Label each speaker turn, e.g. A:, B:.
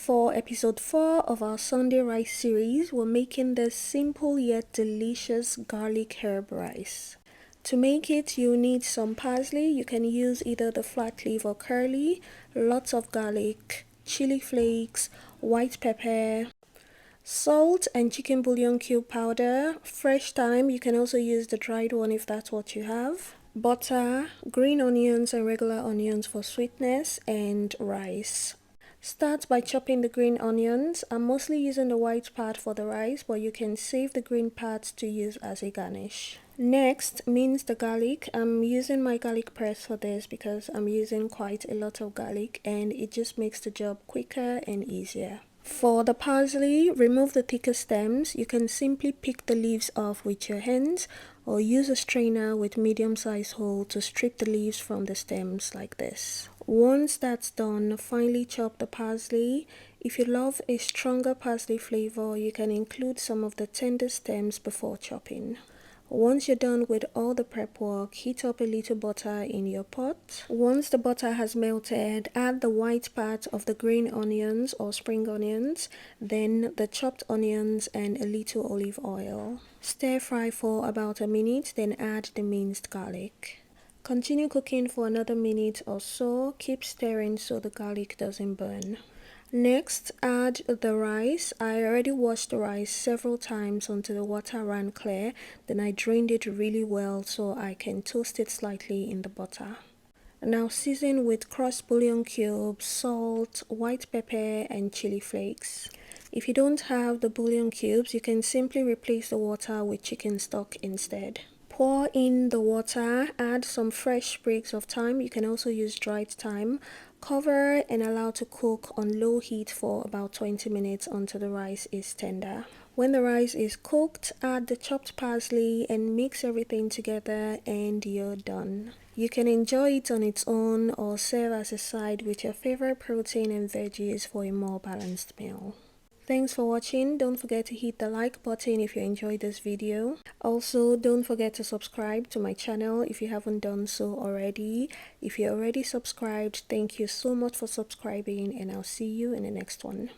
A: For episode 4 of our Sunday rice series, we're making this simple yet delicious garlic herb rice. To make it, you need some parsley. You can use either the flat leaf or curly, lots of garlic, chili flakes, white pepper, salt and chicken bouillon cube powder, fresh thyme. You can also use the dried one if that's what you have, butter, green onions and regular onions for sweetness, and rice. Start by chopping the green onions. I'm mostly using the white part for the rice, but you can save the green parts to use as a garnish. Next, mince the garlic. I'm using my garlic press for this because I'm using quite a lot of garlic and it just makes the job quicker and easier. For the parsley, remove the thicker stems. You can simply pick the leaves off with your hands or use a strainer with medium-sized hole to strip the leaves from the stems like this. Once that's done, finely chop the parsley. If you love a stronger parsley flavor, you can include some of the tender stems before chopping. Once you're done with all the prep work, heat up a little butter in your pot. Once the butter has melted, add the white part of the green onions or spring onions, then the chopped onions and a little olive oil. Stir fry for about a minute, then add the minced garlic. Continue cooking for another minute or so. Keep stirring so the garlic doesn't burn. Next, add the rice. I already washed the rice several times until the water ran clear. Then I drained it really well so I can toast it slightly in the butter. Now season with crushed bouillon cubes, salt, white pepper and chili flakes. If you don't have the bouillon cubes, you can simply replace the water with chicken stock instead. Pour in the water, add some fresh sprigs of thyme. You can also use dried thyme. Cover and allow to cook on low heat for about 20 minutes until the rice is tender. When the rice is cooked, add the chopped parsley and mix everything together and you're done. You can enjoy it on its own or serve as a side with your favorite protein and veggies for a more balanced meal. Thanks for watching. Don't forget to hit the like button if you enjoyed this video. Also, don't forget to subscribe to my channel if you haven't done so already. If you're already subscribed, thank you so much for subscribing and I'll see you in the next one.